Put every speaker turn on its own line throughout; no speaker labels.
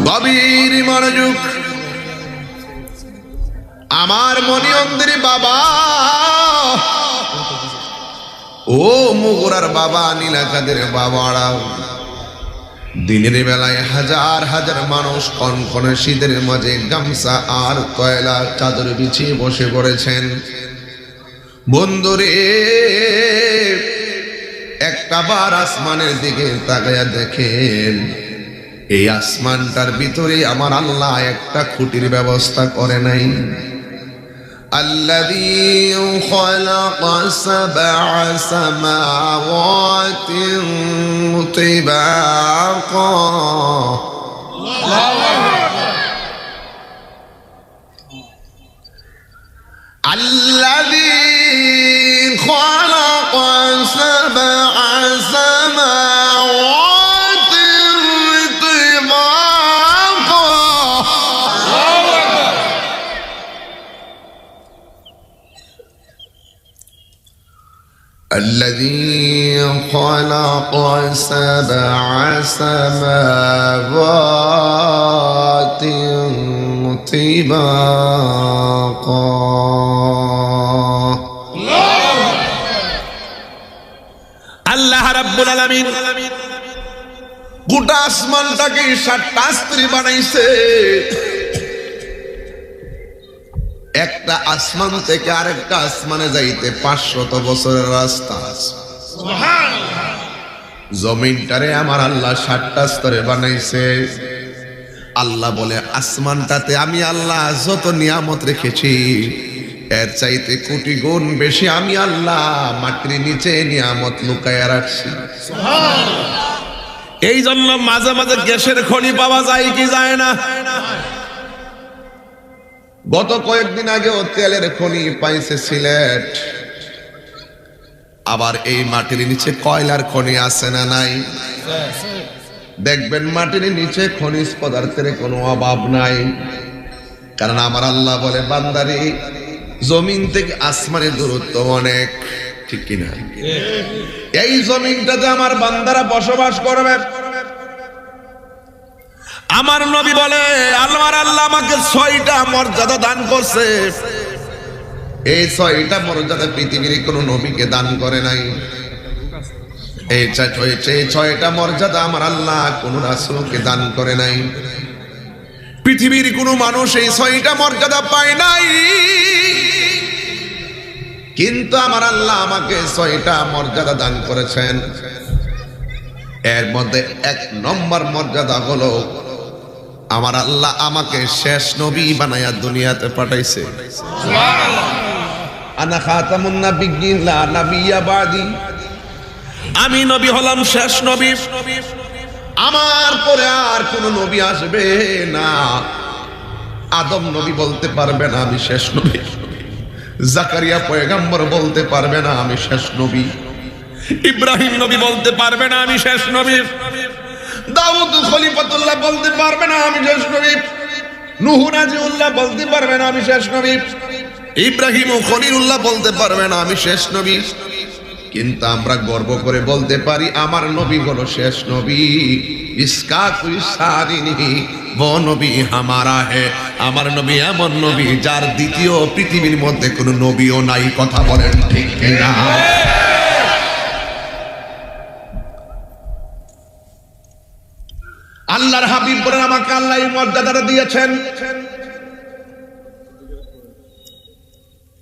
গভীর মনোযোগ। আমার মনি অন্ধের বাবা, ও মুগুরার বাবা, নীলাকাদের বাবারা, দিনের বেলায় হাজার হাজার মানুষ কনকনে শীতের মাঝে গামছা আর কয়লা চাদর বিছিয়ে বসে পড়েছেন। বন্ধুরে, একটা বার আসমানের দিকে তাকায়া দেখেন, এই আসমানটার ভিতরে আমার আল্লাহ একটা খুঁটির ব্যবস্থা করে নাই। الذي خلق سبع سماوات طباقا الذي خلق سبع سماوات طباقا الذي خلق سبع سماوات طباقا আল্লাহ রাব্বুল আলামিন গোটা আসমানটাকে 7টা স্তরে বানাইছে। একটা আসমান থেকে আরেকটা আসমানে যাইতে 500 বছরের রাস্তা। সুবহানাল্লাহ। জমিনটারে আমার আল্লাহ 7টা স্তরে বানাইছে। আল্লাহ বলে, আসমানটাতে আমি আল্লাহ যত নিয়ামত রেখেছি এর চাইতে কোটি গুণ বেশি আমি আল্লাহ মাটির নিচে নিয়ামত লুকায়া রাখছি। সুবহানাল্লাহ। এই জন্য মাঝে মাঝে গ্যাসের খনি পাওয়া যায় কি যায় না? গত কয়েকদিন আগে তেলের খনি পাইছে সিলেট। আবার এই মাটির নিচে কয়লার খনি আছে না নাই? দেখবেন মাটির নিচে খনিজ পদার্থের কোনো অভাব নাই। কারণ আমার আল্লাহ বলে, বান্দারে, জমিন থেকে আসমানের দূরত্ব অনেক, ঠিক কিনা? এই জমিনটাতে আমার বান্দারা বসবাস করবে। আমার নবী বলে, আল্লাহর আল্লাহ আমাকে 6টা মর্যাদা দান করছে। এই 6টা মর্যাদা পৃথিবীর কোন নবীকে দান করে নাই। এই 6টা মর্যাদা আমার আল্লাহ কোন রাসূলকে দান করে নাই। পৃথিবীর কোন মানুষ এই 6টা মর্যাদা পায় নাই। কিন্তু আমার আল্লাহ আমাকে 6টা মর্যাদা দান করেছেন। এর মধ্যে 1 নম্বর মর্যাদা হলো, আমার আল্লাহ আমাকে শেষ নবী বানায়া দুনিয়াতে পাঠাইছে। সুবহানাল্লাহ। আনা খাতামুন নাবিয়্যিন লা নাবিয়্যা বাদি, আমি নবী হলাম শেষ নবী, আমার পরে আর কোন নবী আসবে না। আদম নবী বলতে পারবে না আমি শেষ নবী, জাকারিয়া পয়গম্বর বলতে পারবে না আমি শেষ নবী, ইব্রাহিম নবী বলতে পারবে না আমি শেষ নবী, দাউদ খলিফাতুল্লাহ বলতে পারবে না আমি শেষ নবী, নূহ নাজিউল্লাহ বলতে পারবে না আমি শেষ নবী, ইব্রাহিম ও খলিলুল্লাহ বলতে পারবে না আমি শেষ নবী। কিন্তু আমরা গর্ব করে বলতে পারি আমার নবী হলো শেষ নবী। ইসকা কোই সারি নেহি वो নবী হামারা হে। আমার নবী এমন নবী যার দ্বিতীয় পৃথিবীর মধ্যে কোনো নবীও নাই। কথা বলেন ঠিক কিনা? আল্লাহর হাবিব বলেন, আমাকে আল্লাহ এই মর্যাদাটা দিয়েছেন।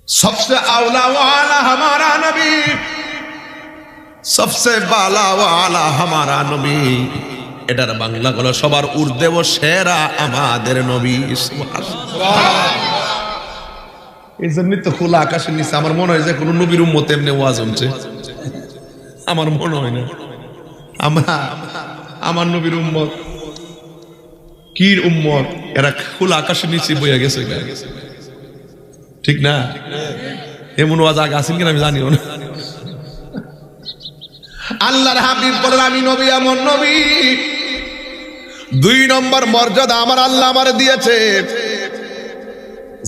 सबसे आला वाला हमारा नबी, सबसे बाला वाला हमारा नबी। এটার বাংলা হলো সবার ঊর্ধ্বে ও সেরা আমাদের নবী। এই জন্যই তো খোলা আকাশের নিচে আমার মনে হয় যে কোন নবীর উম্মত এমনি ওয়াজ হচ্ছে, আমার মনে হয় না। আমার নবীর উম্মত কি উম্মত, এরা খোলা আকাশের নিচে বইয়া গেছে, ঠিক না? এমন ওয়াজ আগে আছেন কিনা আমি জানিও না। আল্লাহর হাবিব বলেন, আমি নবী এমন নবী। 2 নম্বর মর্যাদা আমার আল্লাহ আমার দিয়েছে,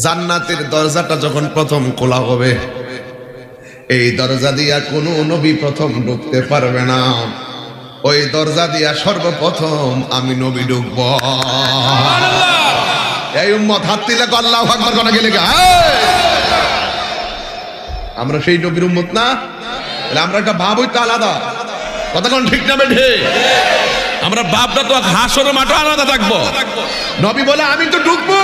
জান্নাতের দরজাটা যখন প্রথম খোলা হবে, এই দরজা দিয়া কোনো নবী প্রথম ঢুকতে পারবে না। ওই দরজা দিয়া সর্বপ্রথম আমি নবী ঢুকব। এই উম্মত হাত দিলে আল্লাহু আকবার কোনা গেলে আমরা সেই নবীর উম্মত না? আমরা একটা ভাব হইতে আলাদা, কতক্ষণ ঠিক না বেঠে? আমরা ভাবটা তো হাসরের মাঠে আলাদা থাকবো। নবী বলে আমি তো ঢুকবো,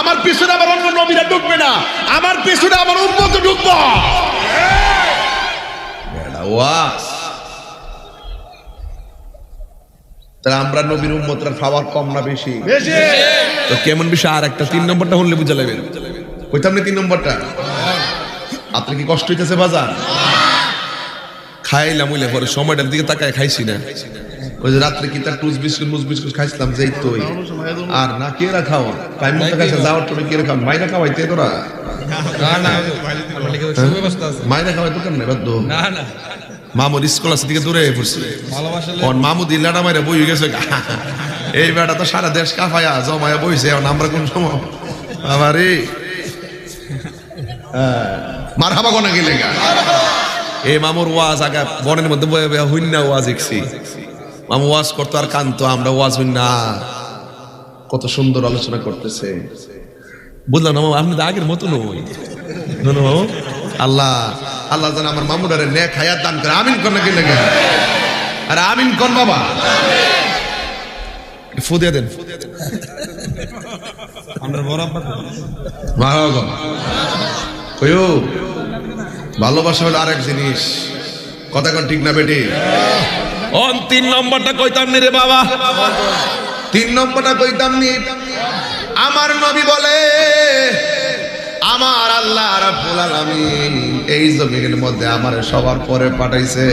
আমার পিছনে আবার অন্য নবীরা ঢুকবে না, আমার পিছনে আমার উম্মত ঢুকবো। তাহলে আমরা নবীর উম্মতরা খাওয়ার কম না বেশি? তো কেমন বিষয়? আর একটা 3 নম্বরটা হলে বুঝা লাগবে। কইতাম না 3 নম্বরটা? আপনি কি কষ্ট হইতেছে বাজার? খাইলাম হইলে পরে সময়টার দিকে তাকায় খাইছি না। ওই যে রাত্রে কি তার টুস বিস্কুট মুস বিস্কুট খাইছিলাম, যেই তো আর না কে রাখাও টাইম মতো খাইছে, যাওয়ার তুমি কে রাখাও মাইরা খাওয়াইতে তোরা? মাইরা খাওয়াই তো কেমন বাধ্য? মামুর স্কুল আছে দিকে দূরে পড়ছে, মামুদ ইল্লাটা মাইরা বই গেছে। এই বেটা তো সারা দেশ কাফায়া জমায়া বইছে, এখন আমরা কোন সময় আবারে মার হাবা কোনা গেলে গা। এই মামুর ওয়াজ আগা বনের মধ্যে হইনা ওয়াজ দেখছি, মামু ওয়াজ করতো আর কানতো, আমরা ওয়াজ হইনা কত সুন্দর আলোচনা করতেছে। বুঝলাম না আপনি তো আগের মতো নই। আল্লাহ আল্লাহ যেন আমার মামুদারে নেক হায়াত দান করে, আমিন কোন গেলে গা। আর আমিন কোন বাবা ফু দিয়ে দেন। ভালোবাসা হলো আরেক জিনিস, কথা কোন ঠিক না বেটি? 3 নম্বরটা কইতাম নি রে বাবা, 3 নম্বরটা কইতাম নি। আমার নবী বলে আমার আল্লাহ রাব্বুল আলামিন এই জমিনের মধ্যে আমার সবার পরে পাঠাইছে,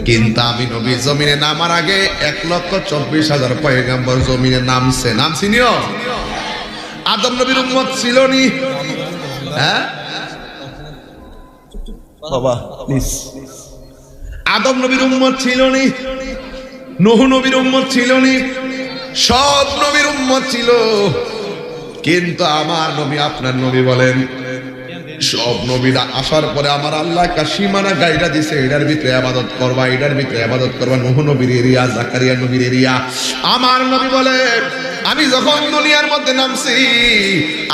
কিন্তু আমি নবী জমিনে নামার আগে 1,24,000 পয়গম্বর জমিনে নামছে। নাম চিনিও? আদম নবীর উম্মত ছিল নি? হ্যাঁ বাবা প্লিজ, আদম নবীর উম্মত ছিল নি? নূহ নবীর উম্মত ছিল নি? সব নবীর উম্মত ছিল, কিন্তু আমার নবী আপনার নবী বলেন সব নবীরা আসার পরে আমার আল্লাহ একটা সীমানা গাইডা দিছে, এটার ভিতরে ইবাদত করবা, এটার ভিতরে ইবাদত করবা। নূহ নবীর এরিয়া, জাকারিয়া নবীর এরিয়া। আমার নবী বলে আমি যখন দুনিয়ার মধ্যে নামছি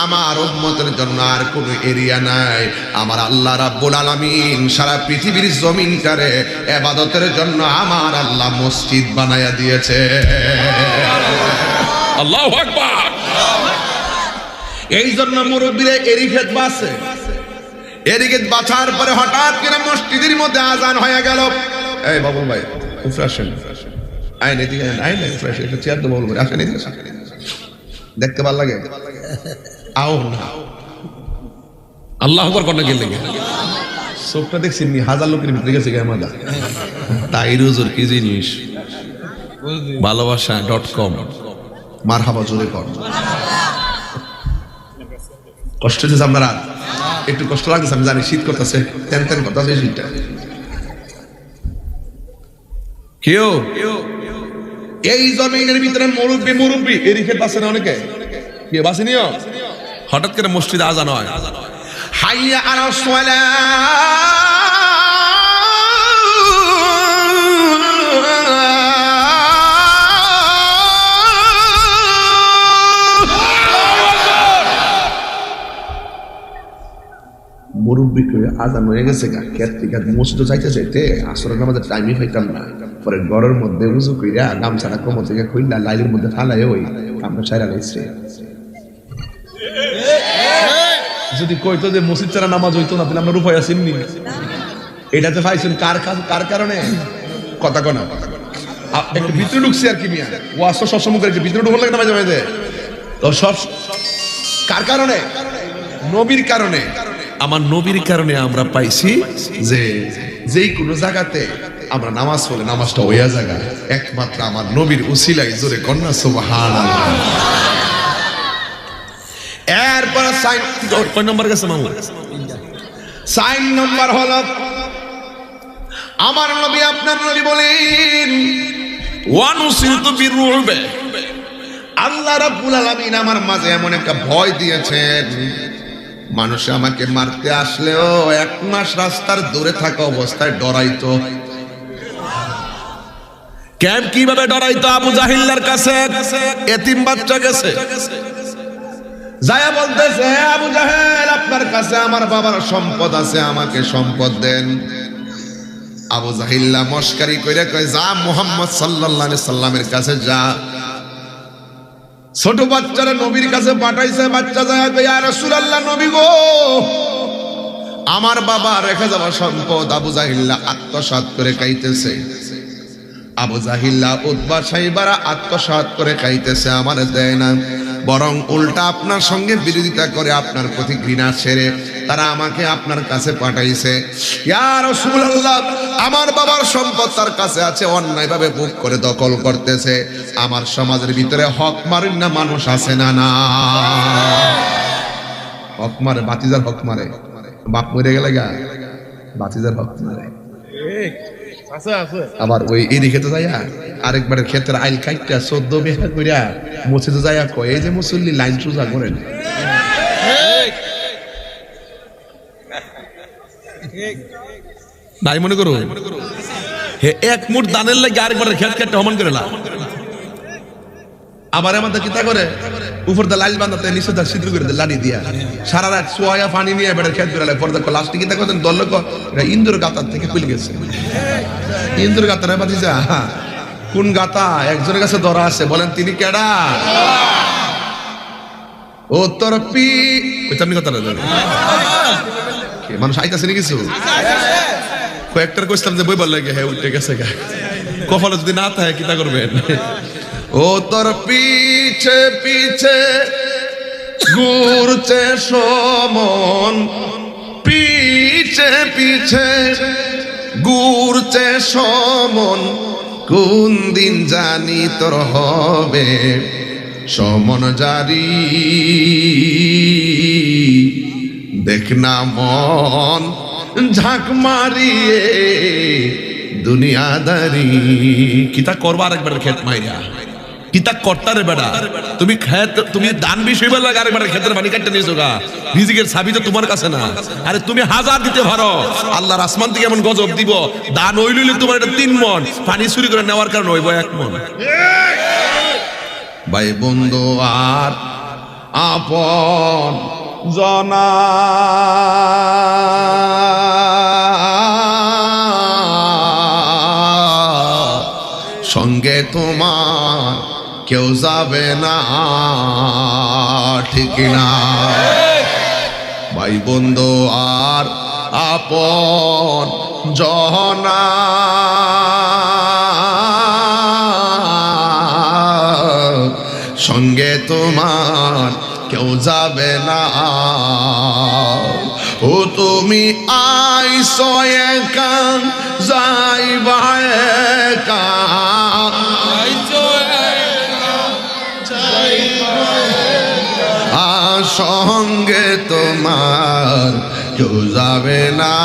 আমার উম্মতের জন্য আর কোনো এরিয়া নাই। আমার আল্লাহ রাব্বুল আলামিন সারা পৃথিবীর জমিনটারে ইবাদতের জন্য আমার আল্লাহ মসজিদ বানায়া দিয়েছে। আল্লাহু আকবার। এই জন্য মুরব্বীরা এরিখেত বাসে, এরিখেত বাছার পরে হঠাৎ করে মসজিদের মধ্যে আজান হয়ে গেল। এই বাবুল ভাই ফ্রেশন আইন এদিকে আইন ফ্রেশ একটা চেয়ার তো বলবো আসেন এদিকে, দেখতে ভালো লাগে আও না। আল্লাহ আকবার কোন গেলে চোখটা দেখছেন নি? 1000 লোকের ভিতরে গেছে গায়ে মাদা। তাই রুজুর কি জিনিস? ভালোবাসা.com মারহাবা জোরে কর। কষ্ট হচ্ছে আপনারা, একটু কষ্ট লাগতেছে আমি জানি, শীত করতেছে, তেন তেন করতেছে শীতটা। কেউ এই জমিনের ভিতরে মুরব্বী মুরব্বী এরিখে বাসে না অনেকে, কে বাসে নিও? হঠাৎ করে মসজিদে আজান হয়, হাইয়া আলাস সালাহ। মুরব্বী করে আজান হয়ে গেছে গা, মসজিদে যাইতে চাইতে আসরের নামাজের টাইমই পাইতাম না। পরে ঘরের মধ্যে উজু কইরা গামছাটা কোমর থেকে খুইলা লাইলের মধ্যে ফালাই ওই কামটা ছাইরা লাইছে। যদি কইতো যে মসজিদ ছাড়া নামাজ হইতো না তাহলে আমরা রূপায় আসেননি। এটাতে পাইছেন কার কারণে? কথা কনা একটু ভিতরে ঢুকছি আর কি মিয়া, ও আসতো সবসময় করে একটু ভিতরে ঢুকল লাগে না মাঝে মাঝে। তো সব কার কারণে? নবীর কারণে। আমার নবীর কারণে আমরা পাইছি যে যেই কোনো জায়গাতে আমরা নামাজ পড়লে নামাজটা ওইয়া জায়গা একমাত্র আমার নবীর উসিলাই। জোরে কন্যা সুবহানাল্লাহ। এরপর সাইন কয় নম্বর গেছে মামু? সাইন নম্বর হলো আমার নবী আপনার নবী বলেন ওয়ানুসিরতু বিরুবে, আল্লাহ রাব্বুল আলামিন আমার মাঝে এমন একটা ভয় দিয়েছেন, মানুষ আমাকে মারতে আসলেও 1 মাস রাস্তার দূরে থাকা অবস্থায় ডরাইতো।
কেন কিভাবে ডরাইতো আবু জাহিল্লার কাছে? এতিম বাচ্চা গেছে, যায়া বলতেছে আবু জাহেল আপনার কাছে আমার বাবার সম্পদ আছে, আমাকে সম্পদ দেন। আবু জাহিল্লা মস্কারি কইরা কয় যা মুহাম্মদ সাল্লাল্লাহু আলাইহি সাল্লামের কাছে যা। ছোট বাচ্চারা নবীর কাছে পাঠাইছে, বাচ্চা যায় কয় ইয়া রাসূলুল্লাহ, নবী গো আমার বাবা রেখে যাওয়া সম্পদ। আবু জাহিল্লা আত্মসাৎ করে খাইতেছে। আবু জাহিল্লা উতবা সাইবারা আত্মসাৎ করে খাইতেছে, আমার দেয় না, বরং উল্টা আপনার সঙ্গে বিরোধিতা করে আপনার প্রতি ঘৃণা ছেড়ে তারা আমাকে আপনার কাছে পাঠাইছে। ইয়া রাসূলুল্লাহ, আমার বাবার সম্পদ তার কাছে আছে, অন্যায়ভাবে ভোগ করে দখল করতেছে। আমার সমাজের ভিতরে হক মারেন না মানুষ আছে না? না, হক মারে, বাতিজার হক মারে, বাপ মরে গেলে গা বাতিজার হক মারে। আবার ওই এদিকে তো যাইয়া আরেকবারের ক্ষেত্রে আইল কাইটা 14 বিঘা কইরা মসজিদে যাইয়া কয় এই যে মুসল্লি লাইন সোজা করেন। নাই মনে করো হে এক মুঠ দানের লাগে আরেকবারের ক্ষেত কেটে সমান করে না। আবার আমাদের কিতা করে উপর দা লাইল বাঁধাতে নিচে দা সিদ্ধ করে লাড়ি দিয়া সারা রাত সোয়া পানি নিয়ে বেড়ে খেত বেড়ালে পর্দা লাস্টে কিতা করতেন দল লোক ইন্দুর গাতার থেকে খুলে গেছে। ইন্দুর গাতার বাতিজা কোন গাতা? একজনের কাছে ধরা আছে, বলেন তিনি কেডা? ও তোর পি আপনি কথা মানুষ আইতাছে নি কিছু কয়েকটার কইছিলাম যে বই বল লাগে হ্যাঁ উঠে গেছে গা, কপালে যদি না থাকে কিতা করবেন? ও তোর পিছে পিছে ঘুরছে সমন, পিছে পিছে ঘুরছে সমন, কোন দিন জানি তোর হবে সমন জারি। দেখ না মন ঝাঁক মারিয়ে দুনিয়াদারি। কিতা করবা আরেকবার খেত মাইরা কিতা কর্তারে বেড়া তুমি খেত তুমি দান বিষয় বলে আরেকবার ক্ষেতের পানি কাটতে নিয়েছো গা, রিজিকের চাবি তো তোমার কাছে না। আরে তুমি 1000 দিতে পারো, আল্লাহর আসমান থেকে এমন গজব দিব দান হইলে তোমার এটা 3 মণ, পানি চুরি করে নেওয়ার কারণে হইব 1 মণ। ভাই বন্ধু আর আপন জনা সঙ্গে তোমার কেউ যাবে না, ঠিক না? ভাই বন্ধু আর আপন জনা সঙ্গে তোমার কেউ যাবে না। ও তুমি আইসো একা যাইবা একা, সঙ্গে তোমার কেউ যাবে না।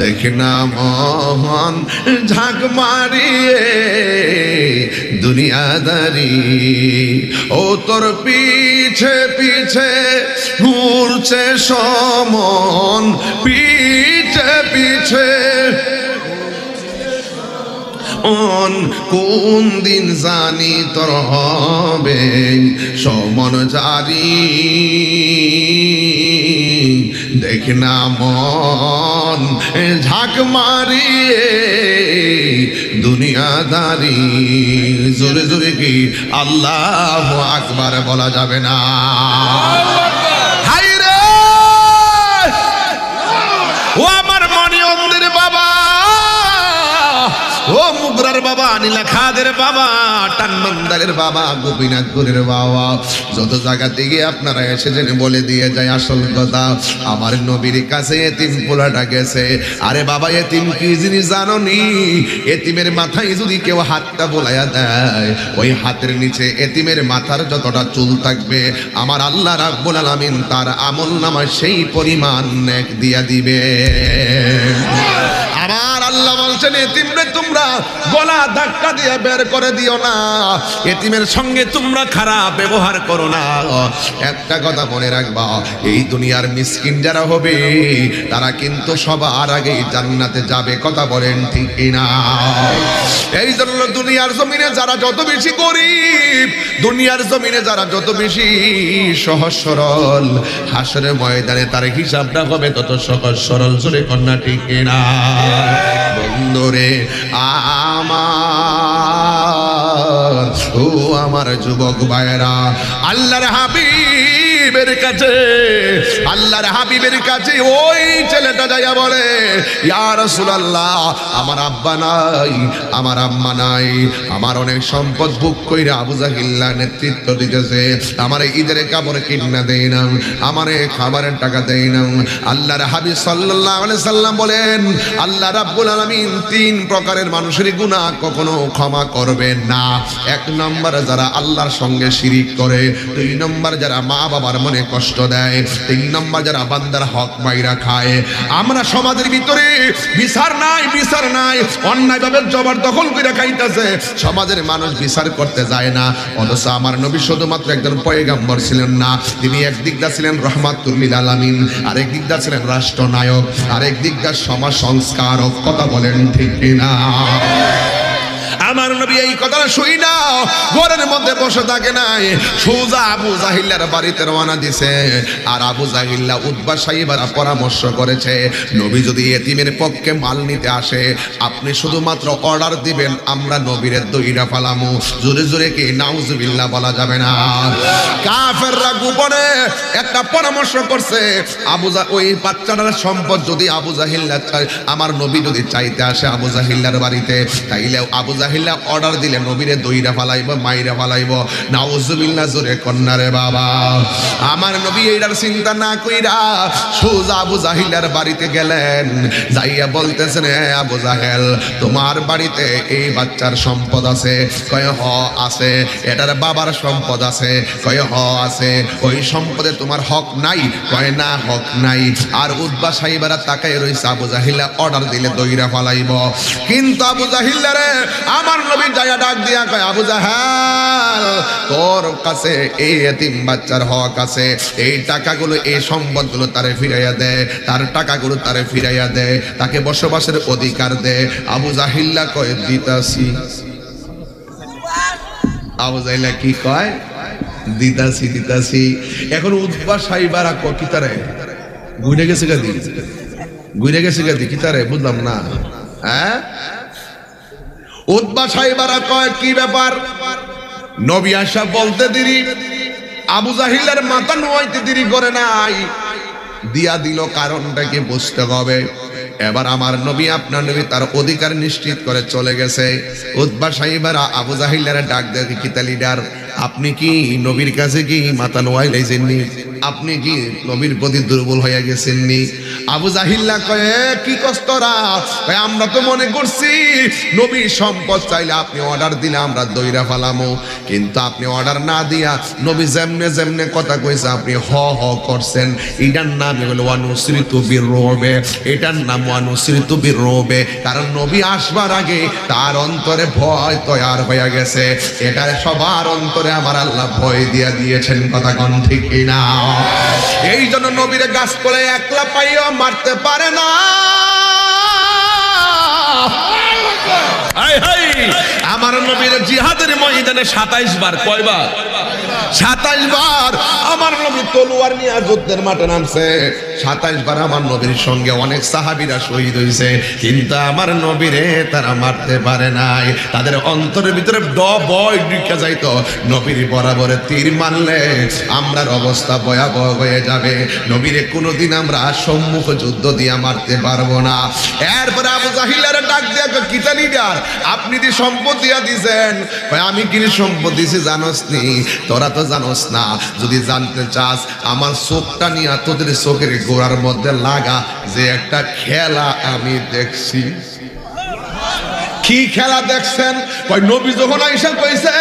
দেখ না মন ঝাঁক মারিয়ে দুনিয়াদারি। ও তোর পিছে পিছে ঘুরছে সমন, পিছে পিছে কোন দিন জানি তোর হবে সমন জারি। দেখ না মন ঝাঁক মারিয়ে দুনিয়াদারি। জোরে জোরে কি আল্লাহু আকবার বলা যাবে না? হাই রে ও আমার মনি অন্দির বাবা, ও মুগরার বাবা, নীলা খাদের বাবা, টানমন্দারের বাবা, গোপীনাথপুরের বাবা, যত জায়গাতে গিয়ে আপনারা এসেছেন বলে দিয়ে যায় আসল কথা। আমার নবীর কাছে এতিম পোলাটা গেছে। আরে বাবা এতিম কি জিনিস জানো নি? এতিমের মাথায় যদি কেউ হাতটা বোলাইয়া দেয়, ওই হাতের নিচে এতিমের মাথার যতটা চুল থাকবে আমার আল্লাহ রাব্বুল আলামিন তার আমল নামায় সেই পরিমাণ নেক দিয়া দিবে। আমার আল্লাহ বলছেন এতিমরে তোমরা গলা ধাক্কা দিয়ে বের করে দিও না, এতিমের সঙ্গে তোমরা খারাপ ব্যবহার করো না। একটা কথা মনে রাখবা, এই দুনিয়ার মিসকিন যারা হবে তারা কিন্তু সবার আগে জান্নাতে যাবে। কথা বলেন ঠিক কিনা? এই জন্য দুনিয়ার জমিনে যারা যত বেশি গরিব, দুনিয়ার জমিনে যারা যত বেশি সহজ সরল, হাসরের ময়দানে তার হিসাবটা হবে তত সহজ সরল। জোরে কন্যা ঠিক কিনা? বন্ধুরে আমার, ও আমার যুবক ভাইরা, আল্লাহর হাবিবের কাছে, আল্লাহর হাবিবের কাছে ওই ছেলেটা যাইয়া বলে, ইয়া রাসূলুল্লাহ, আমার আব্বা নাই, আমার আম্মা নাই, আমার অনেক সম্পদ ভোগ কইরা আবু জাহিল্লা নেতৃত্ব দিতেছে, আমার ঈদের কাপড় কিনা দেই না, আমার খাবারের টাকা দেই না। আল্লাহর হাবিব সাল্লাল্লাহু আলাইহি সাল্লাম বলেন, আল্লাহ রাব্বুল আলামিন তিন প্রকারের মানুষের গুনাহ কখনো ক্ষমা করবেন না। এক নম্বর যারা আল্লাহর সঙ্গে শিরিক করে, দুই নম্বর যারা মা বাবার মনে কষ্ট দেয়, তিন নম্বর যারা বান্দার হক মাইরা খায়। আমরা সমাজের ভিতরে বিচার নাই, বিচার নাই, অন্যায়ভাবে জবরদখল করে খাইতেছে, সমাজের মানুষ বিচার করতে যায় না। অথচ আমার নবী শুধুমাত্র একজন পয়গম্বর ছিলেন না, তিনি একদিক দা ছিলেন রহমাতুল লিল আলামিন, আরেক দিক দা ছিলেন রাষ্ট্রনায়ক, আরেক দিক দা সমাজ সংস্কারক। কথা বলেন ঠিক কিনা? আমার নবী এই কথাটা শুই না ঘরের মধ্যে বসে থাকে নাই, সোজা আবু জাহিল্লার বাড়িতে রওনা দিছে। আর আবু জাহিল্লা উতবা সাইবারা পরামর্শ করেছে, নবী যদি এতিমের পক্ষে মাল নিতে আসে, আপনি শুধুমাত্র অর্ডার দিবেন, আমরা নবীরে দইরা ফালামু। জোরে জোরে কি নাউজুবিল্লাহ বলা যাবে না? কাফেররা গোপনে একটা পরামর্শ করছে, ওই বাচ্চাটার সম্পদ যদি আবু জাহিল্লা আমার নবী যদি চাইতে আসে আবু জাহিল্লার বাড়িতে, তাইলে আবু জাহিল্লা অর্ডার দিলে নবীরে দইরা ফালাইব, মাইরা ফালাইব। নাউজুবিল্লাহ জোরে কন্যারে বাবা। আমার নবী এইটার চিন্তা না কইরা সোজা আবু জাহিল্লার বাড়িতে গেলেন, যাইয়া বলতেছেন, হে আবু জাহেল, তোমার বাড়িতে এই বাচ্চার সম্পদ আছে? কয় হ আছে। এটার বাবার সম্পদ আছে? কয় হ আছে। ওই সম্পদে তোমার হক নাই? কয় না, হক নাই। আর উতবা সাইবারা তাকায় রইছে, আবু জাহিল্লা অর্ডার দিলে দইরা ফালাইব। কিন্তু আবু জাহিল্লা রে আমার নবী যায়া ডাক দিয়া কয়, আবু জাহেল, তোর কাছে এই এতিম বাচ্চার হক আছে, এই টাকাগুলো, এই সম্পদগুলো তারে ফিরাইয়া দে, তার টাকাগুলো তারে ফিরাইয়া দে, তাকে বসবাসের অধিকার দে। আবু জাহিল্লা কয়, দিতাছি। আবু জাহিল্লা কি কয়? দিতাছি, দিতাছি। এখন উতবা সাইবারা কয়, কি তারে ঘুরে গেছে গাদি, ঘুরে গেছে গাদি, কি তারে বুঝলাম না। হ্যাঁ, উতবা সাইবারা কয়, কি ব্যাপার? নবী আশা বলতে দেরি, আবু জাহিল্লার মাথা নোয়াইতে দেরি করে নাই, দিয়া দিল। কারণটা কি বুঝতে হবে। এবার আমার নবী, আপনার নবী তার অধিকার নিশ্চিত করে চলে গেছে। উতবা সাইবারা আবু জাহিল্লার ডাক দেয়, কি তা লিডার, আপনি কি নবীর কাছে কি মাথা নোয়াই লাইছেননি? আপনি কি নবীর প্রতি দুর্বল হয়ে গেছেননি? আবু জাহিল্লা কয়, কি কষ্টরা, আমরা তো মনে করছি নবী সম্পদ চাইলে আপনি অর্ডার দিলে আমরা দইরা ফালামো, কিন্তু আপনি অর্ডার না দিয়া নবী যেমনে যেমনে কথা কইছে আপনি হ হ করছেন। এটার নাম হলো ওয়ানুসরিতু বিররুবে, এটার নাম ওয়ানুসরিতু বিররুবে। কারণ নবী আসবার আগে তার অন্তরে ভয় তৈয়ার হয়ে গেছে। এটা সবার অন্তরে আমার আল্লাহ ভয় দিয়া দিয়েছেন। কথা কোন ঠিক কিনা? এই জন্য নবীরে গাছ করে একলা পাইয়া মারতে পারে না। আমার নবীর জিহাদের ময়দানে 27 বার, কয়বার? 27 বার আমার নবী তলোয়ার নিয়ে যুদ্ধের মাঠে নামছে। 27 বার আমার নবীর সঙ্গে অনেক সাহাবীরা শহীদ হয়েছে, কিন্তু আমার নবীরে তারা মারতে পারে নাই। তাদের অন্তরের ভিতরে ভয় ঢুকে যাইতো, নবীর বরাবরে তীর মারলে আমরার অবস্থা ভয়াবহ হয়ে যাবে, নবীরে কোনোদিন আমরা সম্মুখ যুদ্ধ দিয়ে মারতে পারবো না। এরপরে আবু জাহিলারে ডাক দিয়া, কিতা লিডার, আপনি যে সম্পদ দিয়া দিছেন? আমি কি সম্পদ দিছি জানোস নি? তোরা তো জানোস না। যদি জানতে চাস, আমার চোখটা নিয়ে তোদের চোখের গোড়ার মধ্যে লাগা, যে একটা খেলা আমি দেখছি। কি খেলা দেখছেন? কই নবী যখন আয়েশা কইছে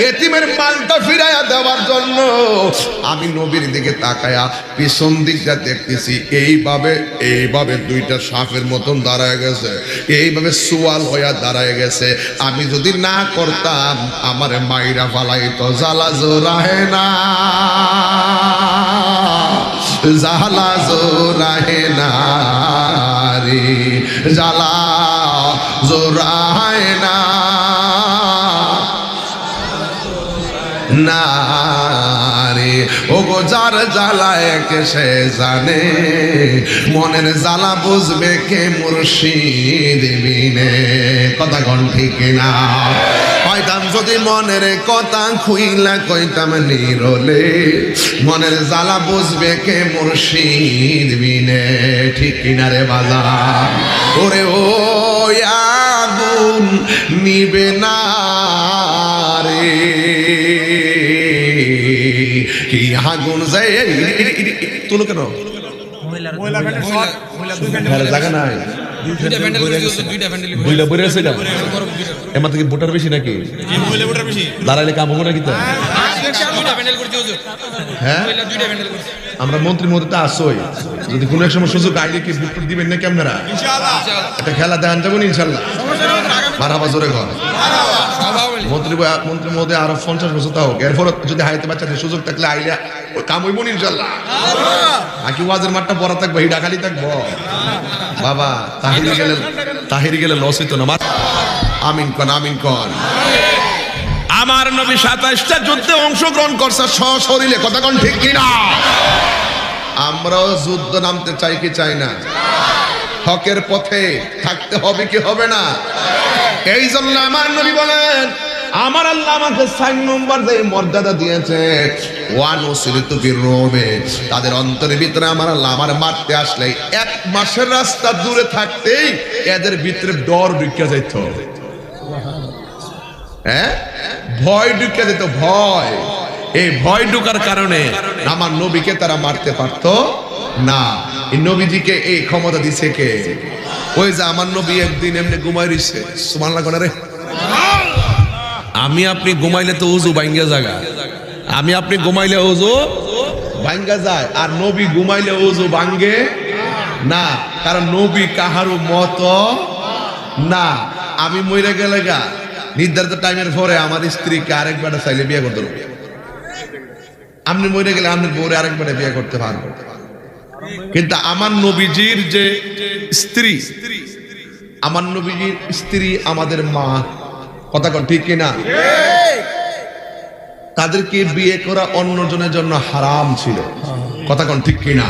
এতিমের মালটা ফিরাইয়া দেওয়ার জন্য, আমি নবীর দিকে তাকায়া পিছন দিকটা দেখতেছি এইভাবে দুইটা সাপের মতন দাঁড়ায় গেছে, এইভাবে সোয়াল হইয়া দাঁড়ায় গেছে। আমি যদি না করতাম আমারে মাইরা ফালাইতো। জ্বালা জোরাহে না, জ্বালা জোরাহে না রে, জ্বালা জোরাহে না না রে। ও গো যার জ্বালায় কে সে জানে, মনের জ্বালা বুঝবে কে মুর্শিদ বিনে। কথা কোন ঠিক না? কইতাম যদি মনের কথা খুইলা কইতাম নিরলে, মনের জ্বালা বুঝবে কে মুর্শিদ বিনে। ঠিক কিনা রে বাজার? ওরে ও আগুন নিবে না রে, কি আগুন যায় তুলো কেন? জায়গা নাই, ভোটার বেশি নাকি? দাঁড়াইলে কাম হবো নাকি? হ্যাঁ, আমরা মন্ত্রী মধ্যে আসই, যদি কোনো এক সময় সুযোগ আইলে কি ভোট দিবেন নাকি আপনারা? একটা খেলা দেখান যাবেন ইনশাল্লাহ। মারাবা জোরে ঘর মন্ত্রী মধ্যে আরো 50 বছর তা হোক, এরপর যদি হাইতে বাচ্চাদের সুযোগ থাকলে আইলে কাম হইব ইনশাল্লাহ। নাকি ওয়াজের মাঠটা পড়া থাকবো, হিডা খালি থাকবো বাবা। তাহিরি গেলে লস হইতো না। আমিন কন, আমিন কন। আমার নবী 27টা যুদ্ধে অংশগ্রহণ করছে সশরীরে। কথা কোন ঠিক কিনা? আমরাও যুদ্ধ নামতে চাই কি চাই না? হকের পথে থাকতে হবে কি হবে না? এই জন্য আমার নবী বলেন, আমার আল্লাহ আমাকে 4 নম্বর যে মর্যাদা দিয়েছে, ওয়ানুসিরিতু বিররুবে, তাদের অন্তরের ভিতরে আমার আল্লাহ আমার মারতে আসলে 1 মাসের রাস্তা দূরে থাকতেই এদের ভিতরে ডর ঢুকে যেত। হ্যাঁ, ভয় ঢুকে যেত, ভয়। এই ভয় ঢুকার কারণে আমার নবীকে তারা মারতে পারতো না। এই নবীজিকে এই ক্ষমতা দিছে কে? ওই যে আমার নবী একদিন এমনি ঘুমাই রইছে, সুবহানাল্লাহ কোন রে। আমি আপনি ঘুমাইলে তো উজু ভাঙ্গা জায়গা, আমি আপনি ঘুমাইলে উজু ভাঙ্গা যায়, আর নবী ঘুমাইলে উজু ভাঙ্গে না, কারণ নবী কাহারও মত না। আমি মরে গেলে গা নির্ধারিত টাইমের পরে আমার স্ত্রীকে আরেকবার চাইলে বিয়ে করতে পারবো। আপনি মরে গেলে আপনি বউরে আরেকবার বিয়ে করতে পারবো, কিন্তু আমার নবীজির যে স্ত্রী, আমার নবীজির স্ত্রী আমাদের মা। কথা কন ঠিক কিনা? তাদেরকে বিয়ে করা অন্যজনের জন্য হারাম ছিল। কথা কন ঠিক কিনা?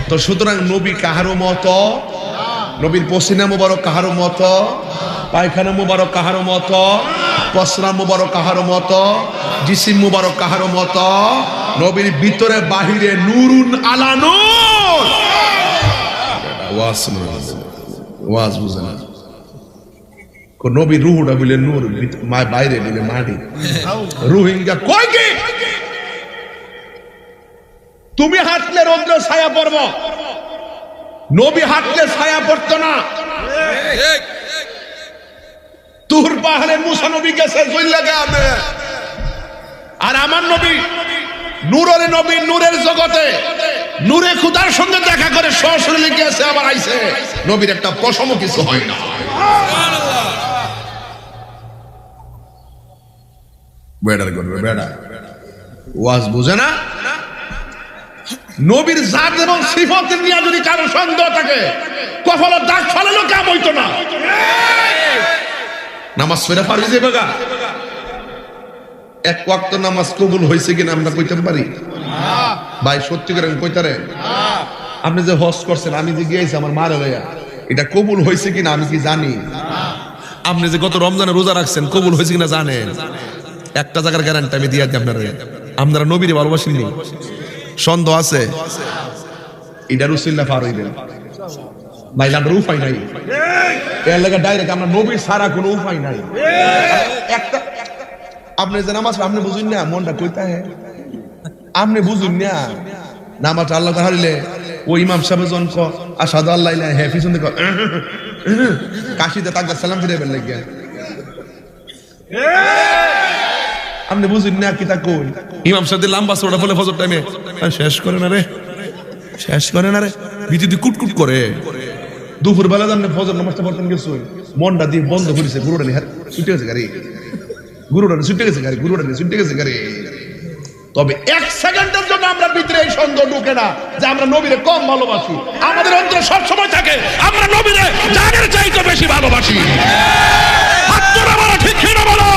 তো সুতরাং নবী কাহারও মত, নবীর পসিনা মুবারক কাহারও মত, পায়খানা মুবারক কাহারও মত, পসরা মুবারক কাহারও মত, জিসিম মুবারক কাহারও মত। নবীর ভিতরে বাহিরে নূরুন আলা নূর। ওয়াজ বুঝে না, নবী রুহুটা বলে নূর, বাইরে বলে মাটি। রোহিঙ্গা কই কি? তুমি হাঁটলে রৌদ্র ছায়া পড়ব, নবী হাঁটলে ছায়া পড়তো না। তুর পাহাড়ে মুসা নবী গেছে জইল্লাগে, আর আমার নবী নূরের নবী, নূরের জগতে নূরে খুদার সঙ্গে দেখা করে সশরীরে গেছে, আবার আইছে। নবীর একটা পশম কিছু হয় না। বেড়ার করবে বেড়া, ওয়াজ বুঝে না। নবীর জাত এবং সিফাত নিয়ে যদি কারো সন্দেহ থাকে, কপালে দাগ ফেলানো কাম হইতো না। নামাজ পড়ে পারি যে বেগা, এক ওয়াক্ত নামাজ কবুল হয়েছে কিনা আমরা কইতে পারি? ভাই সত্যি করে কইতারে, আপনি যে হজ করছেন, আমি যে গিয়েছি আমার মারে লইয়া, এটা কবুল হয়েছে কিনা আমি কি জানি? আপনি যে গত রমজানে রোজা রাখছেন, কবুল হয়েছে কিনা জানেন? একটা জায়গার গ্যারান্টি আমি দিয়ে দিই আপনারা, আপনারা নবীরে ভালোবাসেননি? সন্দেহ আছে? এটা রুসিল্লাহ পার হইবেন ভাই, আমরা উপায় নাই। এর লাগা ডাইরেক্ট আমরা নবীর ছাড়া কোনো উপায় নাই। একটা আপনি যে নামাজ আপনি বুঝুন না, মনটা কইতা হে আপনি বুঝুন না। নামাজ আল্লাহ হারিলে ও ইমাম সাহেব জন আশহাদু আল্লা ইলাহা হে পিছন দেখো কাশিতে তাকদা সালাম ফিরাইবেন লাগিয়া আপনি বুঝুন না কি তা কই ইমাম সাহেব লম্বা সোড়া বলে ফজর টাইমে শেষ করে না রে শেষ করে না রে বিদ্যুৎ কুটকুট করে দুপুর বেলা জানলে ফজর নামাজটা পড়তেন গেছো মনটা দিয়ে বন্ধ করেছে গুরুটা নিয়ে ছুটে গেছে গাড়ি গুরুটা ছুটে গেছে গাড়ি গুরুটা ছুটে গেছে গাড়ি তবে এক সেকেন্ডের জন্য আমরা ভিতরে এই সন্দেহ ঢুকে না যে আমরা নবীরে কম ভালোবাসি আমাদের অন্তরে সব সময় থাকে আমরা নবীরে জানের চাইতে বেশি ভালোবাসি হাত তোলা বলো ঠিক কিনা বলো